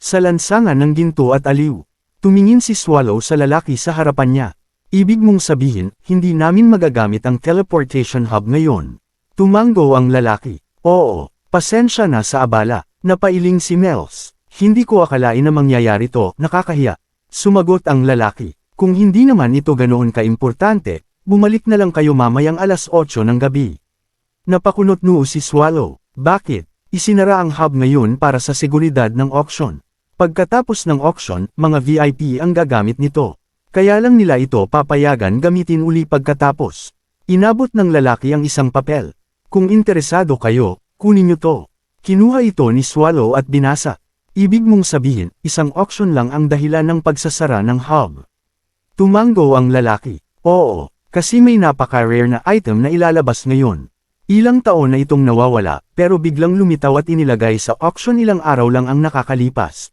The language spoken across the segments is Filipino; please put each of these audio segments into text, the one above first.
Sa lansangan ng ginto at aliw. Tumingin si Swallow sa lalaki sa harapan niya. Ibig mong sabihin, hindi namin magagamit ang teleportation hub ngayon. Tumango ang lalaki. Oo, pasensya na sa abala. Napailing si Mel's. Hindi ko akalain na mangyayari to, nakakahiya. Sumagot ang lalaki. Kung hindi naman ito ganoon kaimportante, bumalik na lang kayo mamayang alas 8 ng gabi. Napakunot noo si Swallow. Bakit? Isinara ang hub ngayon para sa seguridad ng auction. Pagkatapos ng auction, mga VIP ang gagamit nito. Kaya lang nila ito papayagan gamitin uli pagkatapos. Inabot ng lalaki ang isang papel. Kung interesado kayo, kunin nyo to. Kinuha ito ni Swallow at binasa. Ibig mong sabihin, isang auction lang ang dahilan ng pagsasara ng hub. Tumango ang lalaki. Oo, kasi may napaka-rare na item na ilalabas ngayon. Ilang taon na itong nawawala, pero biglang lumitaw at inilagay sa auction ilang araw lang ang nakakalipas.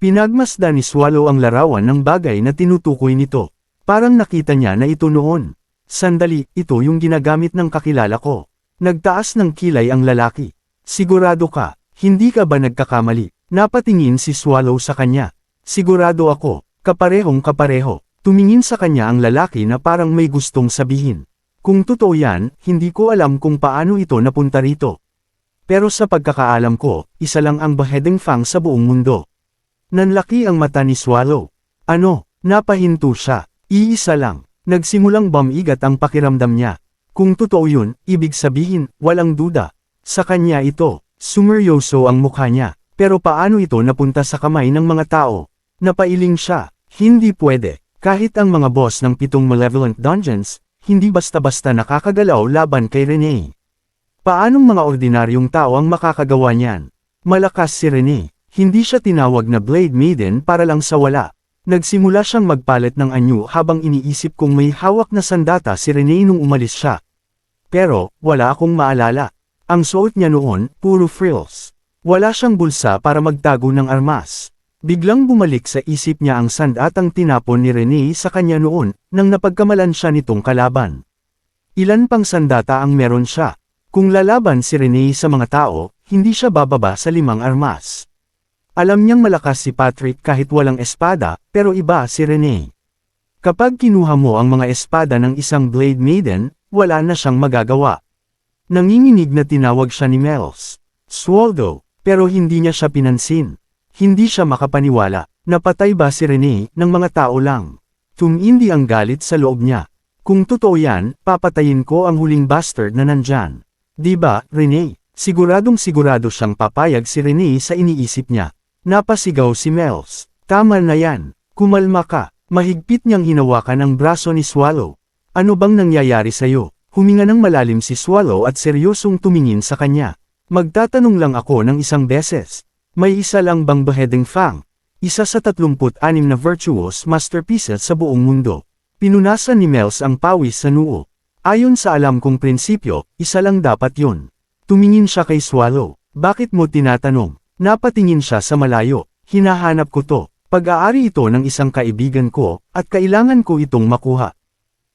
Pinagmasdan ni Swallow ang larawan ng bagay na tinutukoy nito. Parang nakita niya na ito noon. Sandali, ito yung ginagamit ng kakilala ko. Nagtaas ng kilay ang lalaki. Sigurado ka, hindi ka ba nagkakamali? Napatingin si Swallow sa kanya. Sigurado ako, kaparehong kapareho. Tumingin sa kanya ang lalaki na parang may gustong sabihin. Kung totoo yan, hindi ko alam kung paano ito napunta rito. Pero sa pagkakaalam ko, isa lang ang Beheading Fang sa buong mundo. Nanlaki ang mata ni Swallow. Ano, napahinto siya. Iisa lang. Nagsimulang bumigat ang pakiramdam niya. Kung totoo yun, ibig sabihin, walang duda. Sa kanya ito, sumeryoso ang mukha niya. Pero paano ito napunta sa kamay ng mga tao? Napailing siya. Hindi pwede. Kahit ang mga boss ng 7 malevolent dungeons, hindi basta-basta nakakagalaw laban kay Rene. Paanong mga ordinaryong tao ang makakagawa niyan? Malakas si Rene. Hindi siya tinawag na Blade Maiden para lang sa wala. Nagsimula siyang magpalit ng anyo habang iniisip kung may hawak na sandata si Rene nung umalis siya. Pero, wala akong maalala. Ang suot niya noon, puro frills. Wala siyang bulsa para magtago ng armas. Biglang bumalik sa isip niya ang sandatang tinapon ni Rene sa kanya noon, nang napagkamalan siya nitong kalaban. Ilan pang sandata ang meron siya. Kung lalaban si Rene sa mga tao, hindi siya bababa sa 5 armas. Alam niyang malakas si Patrick kahit walang espada, pero iba si Rene. Kapag kinuha mo ang mga espada ng isang Blade Maiden, wala na siyang magagawa. Nanginginig na tinawag siya ni Mel's. Swallow, pero hindi niya siya pinansin. Hindi siya makapaniwala. Napatay ba si Rene ng mga tao lang? Tumindi ang galit sa loob niya. Kung totoo yan, papatayin ko ang huling bastard na nandyan. Diba, Rene? Siguradong sigurado siyang papayag si Rene sa iniisip niya. Napasigaw si Mel's. Tama na yan. Kumalma ka. Mahigpit niyang hinawakan ang braso ni Swallow. Ano bang nangyayari sa'yo? Huminga ng malalim si Swallow at seryosong tumingin sa kanya. Magtatanong lang ako ng isang beses. May isa lang bang Beheading Fang? Isa sa 36 na virtuous masterpieces sa buong mundo. Pinunasan ni Mel's ang pawis sa noo. Ayon sa alam kong prinsipyo, isa lang dapat yun. Tumingin siya kay Swallow. Bakit mo tinatanong? Napatingin siya sa malayo. Hinahanap ko to. Pag-aari ito ng isang kaibigan ko, at kailangan ko itong makuha.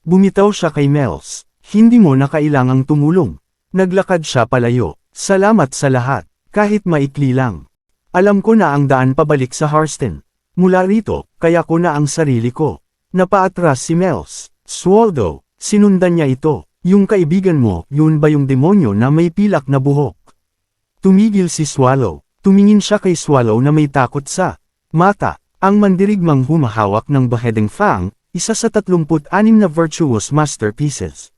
Bumitaw siya kay Mel's. Hindi mo na kailangang tumulong. Naglakad siya palayo. Salamat sa lahat. Kahit maikli lang. Alam ko na ang daan pabalik sa Harston. Mula rito, kaya ko na ang sarili ko. Napaatras si Mel's. Swallow, sinundan niya ito. Yung kaibigan mo, yun ba yung demonyo na may pilak na buhok? Tumigil si Swallow. Tumingin siya kay Swallow na may takot sa mata. Ang mandirigmang humahawak ng Beheading Fang, isa sa 36 na virtuous masterpieces.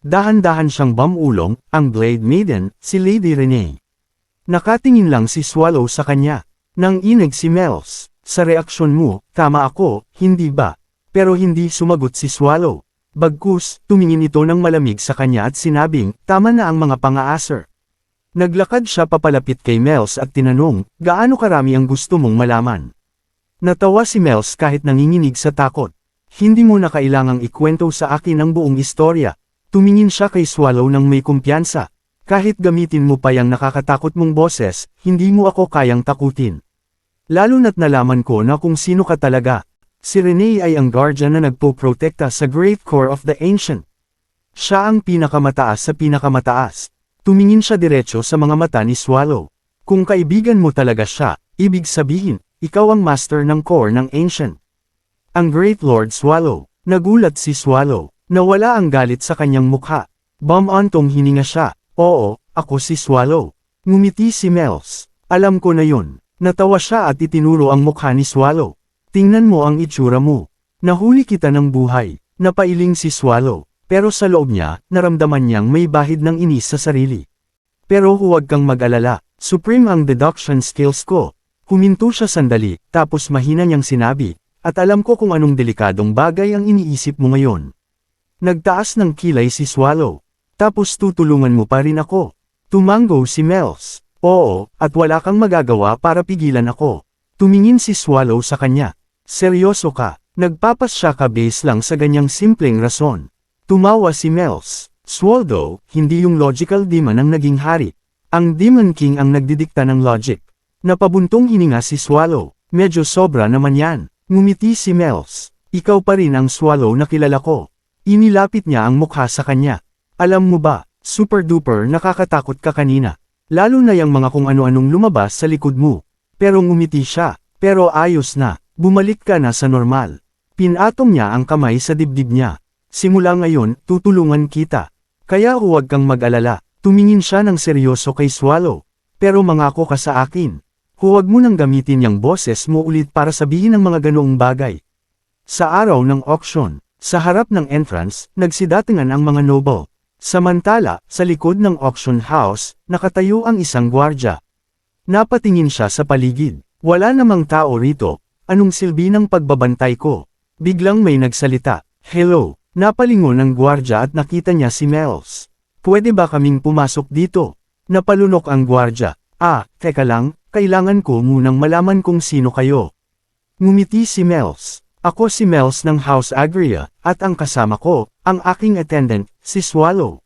Dahan-dahan siyang bumulong, ang Blade Maiden, si Lady Rene. Nakatingin lang si Swallow sa kanya. Nang inig si Mel's. Sa reaksyon mo, tama ako, hindi ba? Pero hindi sumagot si Swallow. Bagkus, tumingin ito ng malamig sa kanya at sinabing, tama na ang mga pang-aasar. Naglakad siya papalapit kay Mel's at tinanong, gaano karami ang gusto mong malaman? Natawa si Mel's kahit nanginginig sa takot. Hindi mo na kailangang ikwento sa akin ang buong istorya. Tumingin siya kay Swallow ng may kumpiyansa. Kahit gamitin mo pa yung nakakatakot mong boses, hindi mo ako kayang takutin. Lalo na't nalaman ko na kung sino ka talaga. Si Rene ay ang guardian na nagpo-protekta sa Great Core of the Ancient. Siya ang pinakamataas sa pinakamataas. Tumingin siya diretso sa mga mata ni Swallow. Kung kaibigan mo talaga siya, ibig sabihin, ikaw ang master ng core ng Ancient. Ang Great Lord Swallow. Nagulat si Swallow. Nawala ang galit sa kanyang mukha. Bumantong hininga siya. Oo, ako si Swallow. Ngumiti si Mel's. Alam ko na yun. Natawa siya at itinuro ang mukha ni Swallow. Tingnan mo ang itsura mo. Nahuli kita ng buhay. Napailing si Swallow. Pero sa loob niya, naramdaman niyang may bahid ng inis sa sarili. Pero huwag kang mag-alala. Supreme ang deduction skills ko. Huminto siya sandali, tapos mahina niyang sinabi, at alam ko kung anong delikadong bagay ang iniisip mo ngayon. Nagtaas ng kilay si Swallow. Tapos tutulungan mo pa rin ako. Tumango si Mel's. Oo, at wala kang magagawa para pigilan ako. Tumingin si Swallow sa kanya. Seryoso ka. Nagpapasya ka base lang sa ganyang simpleng rason. Tumawa si Mel's. Swallow, hindi yung logical demon ang naging hari. Ang Demon King ang nagdidikta ng logic. Napabuntong hininga si Swallow. Medyo sobra naman yan. Ngumiti si Mel's. Ikaw pa rin ang Swallow na kilala ko. Inilapit niya ang mukha sa kanya. Alam mo ba, super duper nakakatakot ka kanina. Lalo na yung mga kung ano-anong lumabas sa likod mo. Pero ngumiti siya. Pero ayos na. Bumalik ka na sa normal. Pinatong niya ang kamay sa dibdib niya. Simula ngayon, tutulungan kita. Kaya huwag kang mag-alala. Tumingin siya ng seryoso kay Swallow. Pero mangako ka sa akin. Huwag mo nang gamitin yung boses mo ulit para sabihin ang mga ganoong bagay. Sa araw ng auction, sa harap ng entrance, nagsidatingan ang mga noble. Samantala, sa likod ng auction house, nakatayo ang isang gwardya. Napatingin siya sa paligid. Wala namang tao rito. Anong silbi ng pagbabantay ko? Biglang may nagsalita. Hello. Napalingon ang gwardya at nakita niya si Mel's. Pwede ba kaming pumasok dito? Napalunok ang gwardya. Teka lang, kailangan ko munang malaman kung sino kayo. Ngumiti si Mel's. Ako si Mel's ng House Agria, at ang kasama ko, ang aking attendant, si Swallow.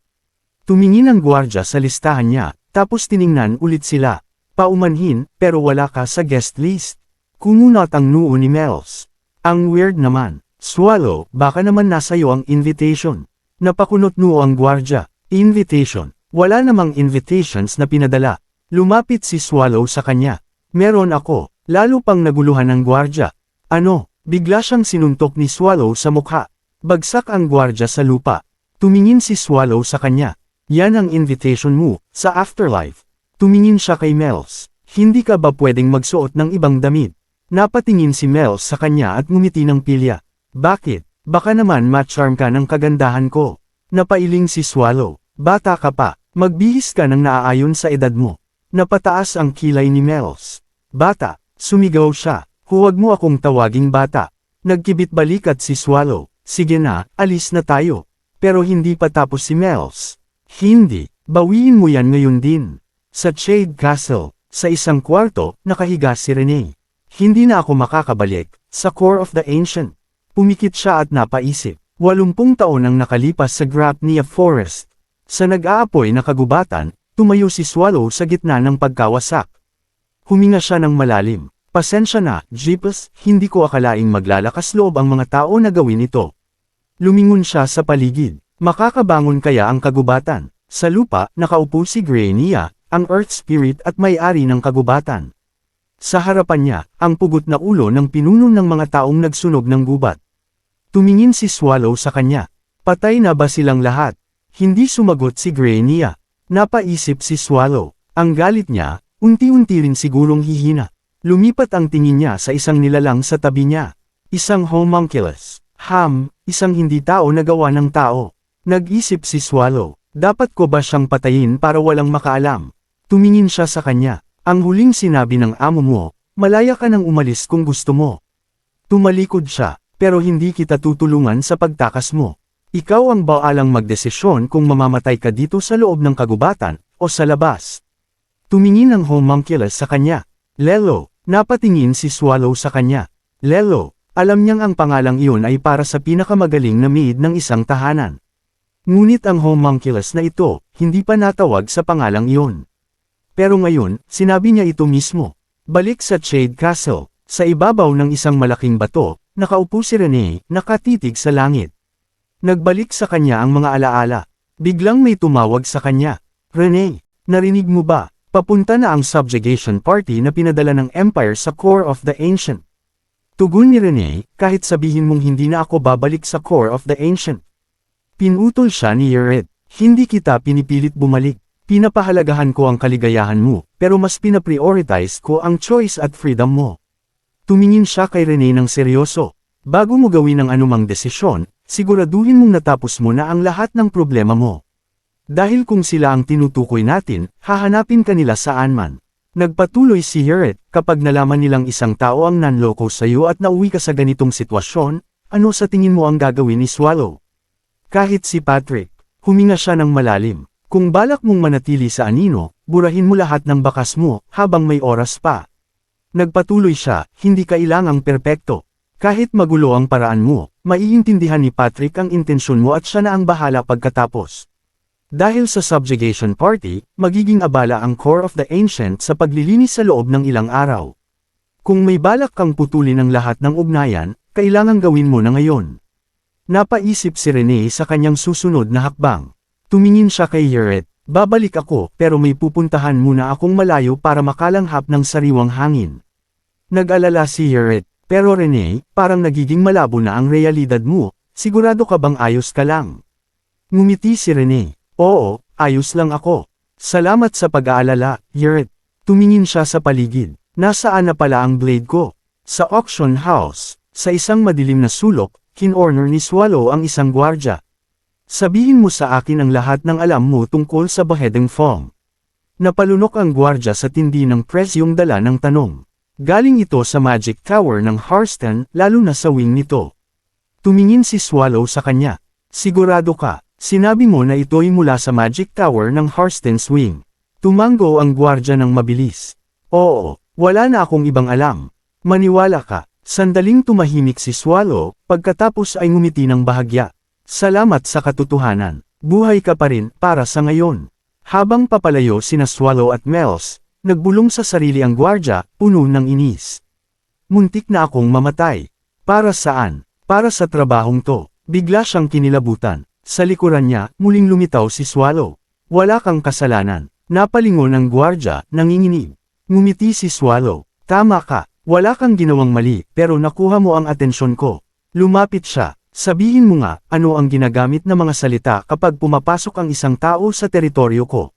Tumingin ang gwardya sa listahan niya, tapos tiningnan ulit sila. Paumanhin, pero wala ka sa guest list. Kumunot ang noo ni Mel's. Ang weird naman. Swallow, baka naman nasa'yo ang invitation. Napakunot noo ang gwardya. Invitation. Wala namang invitations na pinadala. Lumapit si Swallow sa kanya. Meron ako. Lalo pang naguluhan ng gwardya. Ano? Bigla siyang sinuntok ni Swallow sa mukha. Bagsak ang gwardya sa lupa. Tumingin si Swallow sa kanya. Yan ang invitation mo, sa afterlife. Tumingin siya kay Mel's. Hindi ka ba pwedeng magsuot ng ibang damit? Napatingin si Mel's sa kanya at ngumiti ng pilya. Bakit? Baka naman ma-charm ka ng kagandahan ko. Napailing si Swallow. Bata ka pa, magbihis ka ng naaayon sa edad mo. Napataas ang kilay ni Mel's. Bata, sumigaw siya. Huwag mo akong tawaging bata. Nagkibit balikat si Swallow. Sige na, alis na tayo. Pero hindi pa tapos si Mel's. Hindi, bawiin mo yan ngayon din. Sa Shade Castle, sa isang kwarto, nakahiga si Renee. Hindi na ako makakabalik, sa core of the ancient. Pumikit siya at napaisip. 80 taon ang nakalipas sa Grapnia Forest. Sa nag-aapoy na kagubatan, tumayo si Swallow sa gitna ng pagkawasak. Huminga siya ng malalim. Pasensya na, Jeepus, hindi ko akalaing maglalakas loob ang mga tao na gawin ito. Lumingon siya sa paligid. Makakabangon kaya ang kagubatan? Sa lupa, nakaupo si Grania, ang Earth Spirit at may-ari ng kagubatan. Sa harapan niya, ang pugot na ulo ng pinuno ng mga taong nagsunog ng gubat. Tumingin si Swallow sa kanya. Patay na ba silang lahat? Hindi sumagot si Grania. Napaisip si Swallow. Ang galit niya, unti-unti rin sigurong hihina. Lumipat ang tingin niya sa isang nilalang sa tabi niya. Isang homunculus. Isang hindi tao na gawa ng tao. Nag-isip si Swallow. Dapat ko ba siyang patayin para walang makaalam? Tumingin siya sa kanya. Ang huling sinabi ng amo mo, malaya ka nang umalis kung gusto mo. Tumalikod siya, pero hindi kita tutulungan sa pagtakas mo. Ikaw ang baalang magdesisyon kung mamamatay ka dito sa loob ng kagubatan, o sa labas. Tumingin ang homunculus sa kanya. Lelo, napatingin si Swallow sa kanya. Lelo, alam niyang ang pangalang iyon ay para sa pinakamagaling na maid ng isang tahanan. Ngunit ang homunculus na ito, hindi pa natawag sa pangalang iyon. Pero ngayon, sinabi niya ito mismo. Balik sa Shade Castle, sa ibabaw ng isang malaking bato, nakaupo si Renee, nakatitig sa langit. Nagbalik sa kanya ang mga alaala. Biglang may tumawag sa kanya. Renee, narinig mo ba? Papunta na ang subjugation party na pinadala ng Empire sa core of the ancient. Tugon ni Rene, kahit sabihin mong hindi na ako babalik sa core of the ancient. Pinutol siya ni Yrith. Hindi kita pinipilit bumalik. Pinapahalagahan ko ang kaligayahan mo, pero mas pinaprioritize ko ang choice at freedom mo. Tumingin siya kay Rene ng seryoso. Bago mo gawin ang anumang desisyon, siguraduhin mong natapos mo na ang lahat ng problema mo. Dahil kung sila ang tinutukoy natin, hahanapin kanila saan man. Nagpatuloy si Yrith, kapag nalaman nilang isang tao ang nanloko sa iyo at nauwi ka sa ganitong sitwasyon, ano sa tingin mo ang gagawin ni Swallow? Kahit si Patrick, huminga siya ng malalim. Kung balak mong manatili sa anino, burahin mo lahat ng bakas mo, habang may oras pa. Nagpatuloy siya, hindi kailangang perpekto. Kahit magulo ang paraan mo, maiintindihan ni Patrick ang intensyon mo at siya na ang bahala pagkatapos. Dahil sa subjugation party, magiging abala ang core of the ancient sa paglilinis sa loob ng ilang araw. Kung may balak kang putulin ang lahat ng ugnayan, kailangang gawin mo na ngayon. Napaisip si Rene sa kanyang susunod na hakbang. Tumingin siya kay Yrith, babalik ako pero may pupuntahan muna akong malayo para makalanghap ng sariwang hangin. Nag-alala si Yrith, pero Rene, parang nagiging malabo na ang realidad mo, sigurado ka bang ayos ka lang? Ngumiti si Rene. Oo, ayos lang ako. Salamat sa pag-aalala, Yrith. Tumingin siya sa paligid. Nasaan na pala ang blade ko? Sa auction house, sa isang madilim na sulok, kinorner ni Swallow ang isang gwardya. Sabihin mo sa akin ang lahat ng alam mo tungkol sa Beheading Fong. Napalunok ang gwardya sa tindi ng presyong dala ng tanong. Galing ito sa Magic Tower ng Hearthstone, lalo na sa wing nito. Tumingin si Swallow sa kanya. Sigurado ka? Sinabi mo na ito'y mula sa Magic Tower ng Hearthstone's wing. Tumango ang gwardya ng mabilis. Oo, wala na akong ibang alam. Maniwala ka. Sandaling tumahimik si Swallow, pagkatapos ay ngumiti ng bahagya. Salamat sa katotohanan. Buhay ka pa rin, para sa ngayon. Habang papalayo sina Swallow at Mels, nagbulong sa sarili ang gwardya, puno ng inis. Muntik na akong mamatay. Para saan? Para sa trabahong to. Bigla siyang kinilabutan. Sa likuran niya, muling lumitaw si Swallow. Wala kang kasalanan. Napalingon ang gwardya, nanginginig. Ngumiti si Swallow. Tama ka. Wala kang ginawang mali, pero nakuha mo ang atensyon ko. Lumapit siya. Sabihin mo nga, ano ang ginagamit na mga salita kapag pumapasok ang isang tao sa teritoryo ko?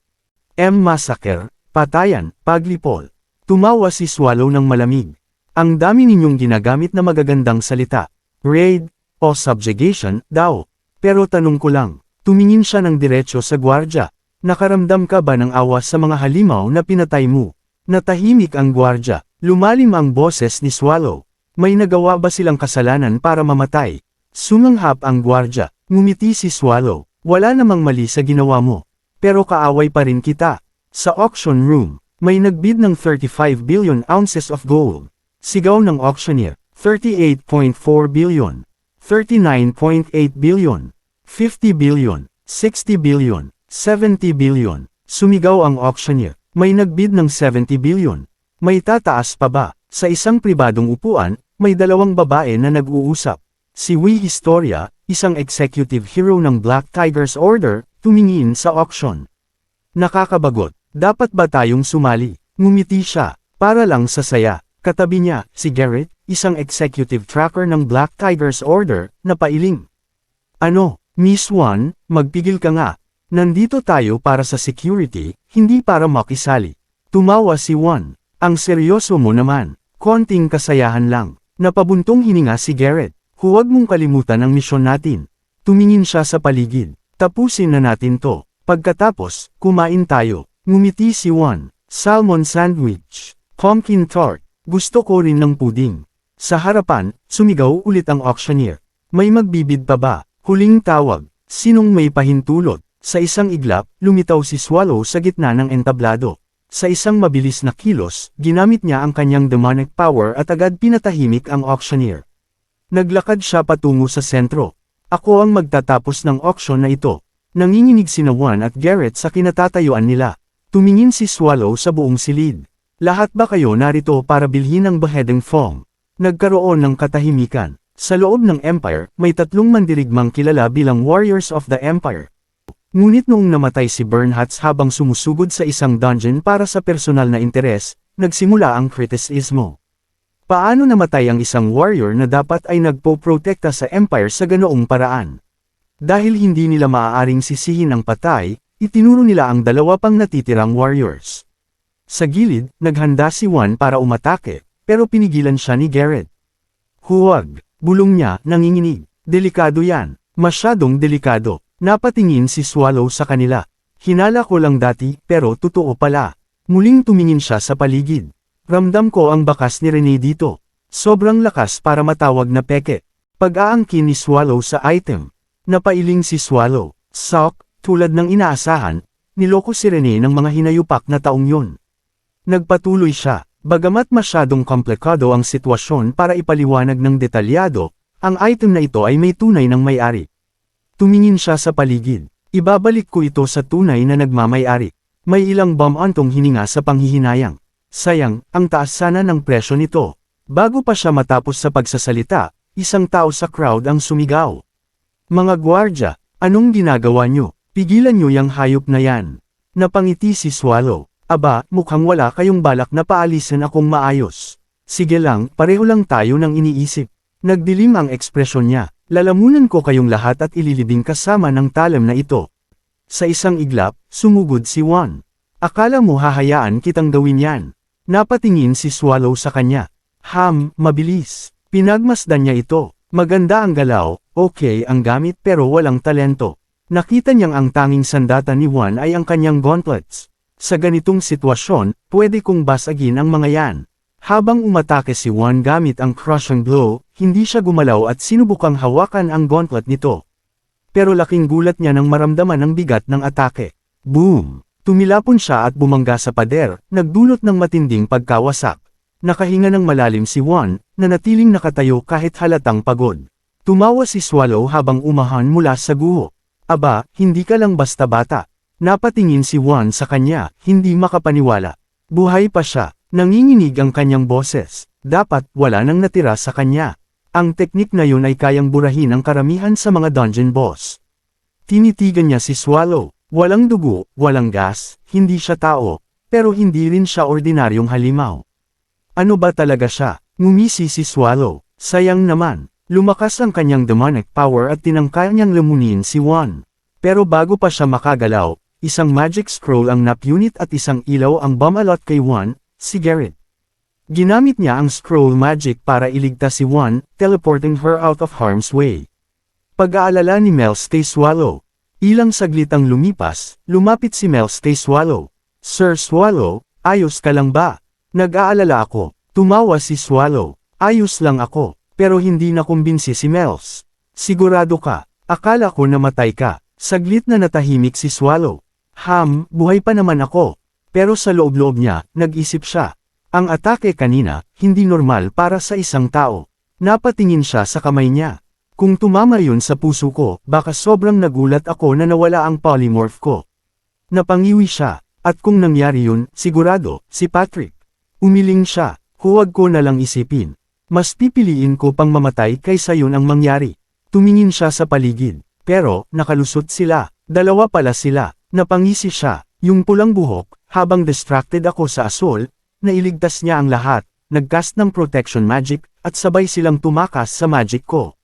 Massacre, patayan, paglipol. Tumawa si Swallow ng malamig. Ang dami ninyong ginagamit na magagandang salita. Raid, o subjugation, daw. Pero tanong ko lang, tumingin siya ng diretsyo sa gwardya. Nakaramdam ka ba ng awa sa mga halimaw na pinatay mo? Natahimik ang gwardya. Lumalim ang boses ni Swallow. May nagawa ba silang kasalanan para mamatay? Sumanghap ang gwardya. Ngumiti si Swallow. Wala namang mali sa ginawa mo. Pero kaaway pa rin kita. Sa auction room, may nagbid ng 35 billion ounces of gold. Sigaw ng auctioneer, 38.4 billion. 39.8 billion. 50 billion. 60 billion. 70 billion. Sumigaw ang auctioneer. May nagbid ng 70 billion. May tataas pa ba? Sa isang pribadong upuan, may dalawang babae na nag-uusap. Si Wee Historia, isang executive hero ng Black Tigers Order, tumingin sa auction. Nakakabagot. Dapat ba tayong sumali? Ngumiti siya. Para lang sa saya. Katabi niya, si Garrett, isang executive tracker ng Black Tigers Order, na pailing. Ano, Miss Wan, magpigil ka nga. Nandito tayo para sa security, hindi para makisali. Tumawa si Wan. Ang seryoso mo naman. Konting kasayahan lang. Napabuntong hininga si Garrett. Huwag mong kalimutan ang misyon natin. Tumingin siya sa paligid. Tapusin na natin to. Pagkatapos, kumain tayo. Ngumiti si Wan. Salmon sandwich. Pumpkin tart. Gusto ko rin ng puding. Sa harapan, sumigaw ulit ang auctioneer. May magbibid pa ba? Huling tawag. Sinong may pahintulot? Sa isang iglap, lumitaw si Swallow sa gitna ng entablado. Sa isang mabilis na kilos, ginamit niya ang kanyang demonic power at agad pinatahimik ang auctioneer. Naglakad siya patungo sa sentro. Ako ang magtatapos ng auction na ito. Nanginginig sina Wan at Garrett sa kinatatayuan nila. Tumingin si Swallow sa buong silid. Lahat ba kayo narito para bilhin ang Beheading Fong? Nagkaroon ng katahimikan. Sa loob ng Empire, may tatlong mandirigmang kilala bilang Warriors of the Empire. Ngunit noong namatay si Bernhardt habang sumusugod sa isang dungeon para sa personal na interes, nagsimula ang kritisismo. Paano namatay ang isang warrior na dapat ay nagpo-protekta sa Empire sa ganoong paraan? Dahil hindi nila maaaring sisihin ang patay, itinuro nila ang dalawa pang natitirang warriors. Sa gilid, naghanda si Juan para umatake, pero pinigilan siya ni Garrett. Huwag, bulong niya, nanginginig. Delikado yan. Masyadong delikado. Napatingin si Swallow sa kanila. Hinala ko lang dati, pero totoo pala. Muling tumingin siya sa paligid. Ramdam ko ang bakas ni Rene dito. Sobrang lakas para matawag na peke. Pag-aangkin ni Swallow sa item. Napailing si Swallow. Sok, tulad ng inaasahan, niloko si Rene ng mga hinayupak na taong yun. Nagpatuloy siya. Bagamat masyadong komplikado ang sitwasyon para ipaliwanag ng detalyado, ang item na ito ay may tunay ng may-ari. Tumingin siya sa paligid. Ibabalik ko ito sa tunay na nagmamay-ari. May ilang bumantong hininga sa panghihinayang. Sayang, ang taas sana ng presyo nito. Bago pa siya matapos sa pagsasalita, isang tao sa crowd ang sumigaw. Mga gwardya, anong ginagawa nyo? Pigilan nyo yang hayop na yan. Napangiti si Swallow. Aba, mukhang wala kayong balak na paalisin akong maayos. Sige lang, pareho lang tayo ng iniisip. Nagdilim ang ekspresyon niya. Lalamunan ko kayong lahat at ililibing kasama ng talam na ito. Sa isang iglap, sumugod si Juan. Akala mo hahayaan kitang gawin yan. Napatingin si Swallow sa kanya. Mabilis. Pinagmasdan niya ito. Maganda ang galaw, okay ang gamit pero walang talento. Nakita niyang ang tanging sandata ni Juan ay ang kanyang gauntlets. Sa ganitong sitwasyon, pwede kong basagin ang mga yan. Habang umatake si Juan gamit ang crushing blow, hindi siya gumalaw at sinubukang hawakan ang gauntlet nito. Pero laking gulat niya nang maramdaman ang bigat ng atake. Boom! Tumilapon siya at bumangga sa pader, nagdulot ng matinding pagkawasak. Nakahinga ng malalim si Juan, na natiling nakatayo kahit halatang pagod. Tumawa si Swallow habang umahan mula sa guho. Aba, hindi ka lang basta bata. Napatingin si Juan sa kanya, hindi makapaniwala. Buhay pa siya. Nanginginig ang kanyang boses. Dapat, wala nang natira sa kanya. Ang teknik na yun ay kayang burahin ang karamihan sa mga dungeon boss. Tinitigan niya si Swallow. Walang dugo, walang gas, hindi siya tao, pero hindi rin siya ordinaryong halimaw. Ano ba talaga siya? Ngumisi si Swallow. Sayang naman. Lumakas ang kanyang demonic power at tinangkaya niyang lamunin si Juan. Pero bago pa siya makagalaw, isang magic scroll ang nap-unit at isang ilaw ang bumalot kay Juan, si Garrett. Ginamit niya ang scroll magic para iligtas si Juan, teleporting her out of harm's way. Pag-aalala ni Mel's kay Swallow. Ilang saglit ang lumipas, lumapit si Mel's kay Swallow. Sir Swallow, ayos ka lang ba? Nag-aalala ako. Tumawa si Swallow. Ayos lang ako, pero hindi nakumbinsi si Mel's. Sigurado ka? Akala ko namatay ka. Saglit na natahimik si Swallow. Buhay pa naman ako. Pero sa loob-loob niya, nag-isip siya. Ang atake kanina, hindi normal para sa isang tao. Napatingin siya sa kamay niya. Kung tumama yun sa puso ko, baka sobrang nagulat ako na nawala ang polymorph ko. Napangiwi siya, at kung nangyari yun, sigurado, si Patrick. Umiling siya, huwag ko na lang isipin. Mas pipiliin ko pang mamatay kaysa yun ang mangyari. Tumingin siya sa paligid, pero, nakalusot sila, dalawa pala sila, napangisi siya, yung pulang buhok, habang distracted ako sa asol, nailigtas niya ang lahat, nagcast ng protection magic, at sabay silang tumakas sa magic ko.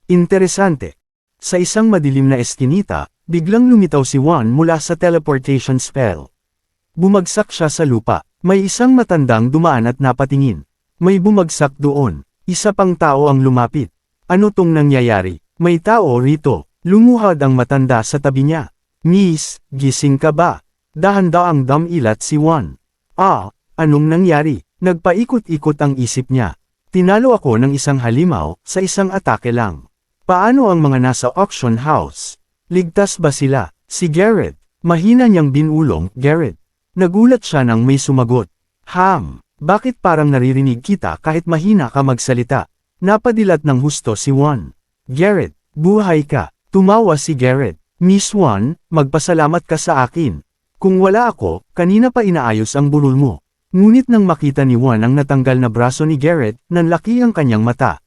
Interesante. Sa isang madilim na eskinita, biglang lumitaw si Juan mula sa teleportation spell. Bumagsak siya sa lupa, may isang matandang dumaan at napatingin. May bumagsak doon, isa pang tao ang lumapit. Ano tong nangyayari? May tao rito. Lumuhad ang matanda sa tabi niya. Miss, gising ka ba? Dahan-daang damilat si Juan. Anong nangyari? Nagpaikot-ikot ang isip niya. Tinalo ako ng isang halimaw, sa isang atake lang. Paano ang mga nasa auction house? Ligtas ba sila? Si Garrett. Mahina niyang binulong, Garrett. Nagulat siya nang may sumagot. Bakit parang naririnig kita kahit mahina ka magsalita? Napadilat ng husto si Juan. Garrett, buhay ka. Tumawa si Garrett. Miss Juan, magpasalamat ka sa akin. Kung wala ako, kanina pa inaayos ang burol mo. Ngunit nang makita ni Juan ang natanggal na braso ni Garrett, nanlaki ang kanyang mata.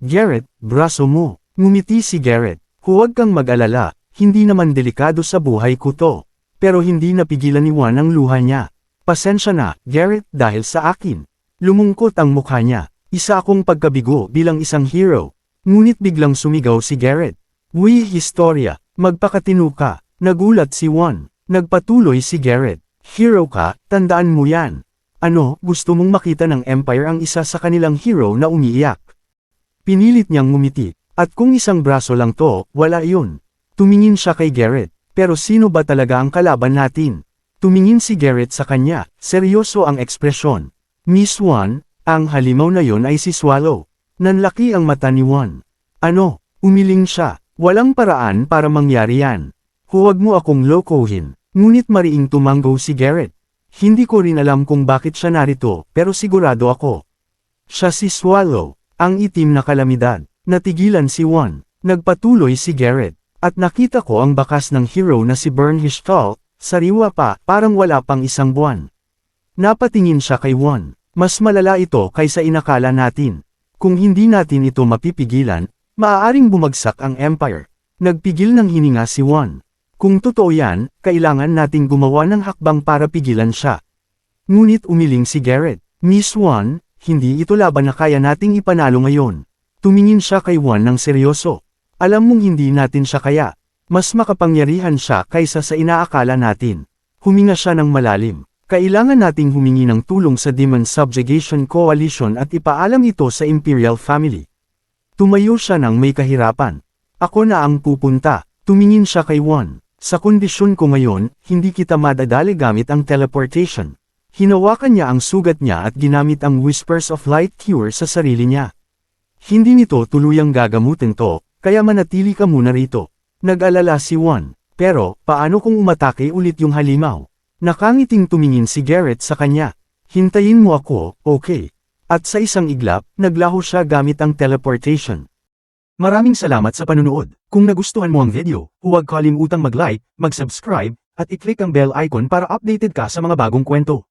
Garrett, braso mo. Ngumiti si Garrett. Huwag kang mag-alala, hindi naman delikado sa buhay ko to. Pero hindi napigilan ni Juan ang luha niya. Pasensya na, Garrett, dahil sa akin. Lumungkot ang mukha niya. Isa akong pagkabigo bilang isang hero. Ngunit biglang sumigaw si Garrett. Uy, historia, magpakatino ka. Nagulat si Juan. Nagpatuloy si Garrett. Hero ka, tandaan mo yan. Ano, gusto mong makita ng Empire ang isa sa kanilang hero na umiiyak? Pinilit niyang ngumiti. At kung isang braso lang to, wala yun. Tumingin siya kay Garrett. Pero sino ba talaga ang kalaban natin? Tumingin si Garrett sa kanya, seryoso ang ekspresyon. Miss Juan, ang halimaw na yon ay si Swallow. Nanlaki ang mata ni Juan. Ano? Umiling siya. Walang paraan para mangyari yan. Huwag mo akong lokohin. Ngunit mariing tumanggo si Garrett. Hindi ko rin alam kung bakit siya narito, pero sigurado ako. Siya si Swallow, ang itim na kalamidad. Natigilan si Juan. Nagpatuloy si Garrett. At nakita ko ang bakas ng hero na si Bernhistall, sariwa pa, parang wala pang isang buwan. Napatingin siya kay Juan. Mas malala ito kaysa inakala natin. Kung hindi natin ito mapipigilan, maaaring bumagsak ang Empire. Nagpigil ng hininga si Juan. Kung totoo yan, kailangan nating gumawa ng hakbang para pigilan siya. Ngunit umiling si Garrett. Miss Juan, hindi ito laban na kaya nating ipanalo ngayon. Tumingin siya kay Juan ng seryoso. Alam mong hindi natin siya kaya. Mas makapangyarihan siya kaysa sa inaakala natin. Huminga siya ng malalim. Kailangan nating humingi ng tulong sa Demon Subjugation Coalition at ipaalam ito sa Imperial Family. Tumayo siya ng may kahirapan. Ako na ang pupunta. Tumingin siya kay Juan. Sa kondisyon ko ngayon, hindi kita madadali gamit ang teleportation. Hinawakan niya ang sugat niya at ginamit ang Whispers of Light Cure sa sarili niya. Hindi nito tuluyang gagamutin to. Kaya manatili ka muna rito. Nag-alala si Juan. Pero, paano kung umatake ulit yung halimaw? Nakangiting tumingin si Garrett sa kanya. Hintayin mo ako, okay. At sa isang iglap, naglaho siya gamit ang teleportation. Maraming salamat sa panunood. Kung nagustuhan mo ang video, huwag kalimutang mag-like, mag-subscribe, at i-click ang bell icon para updated ka sa mga bagong kwento.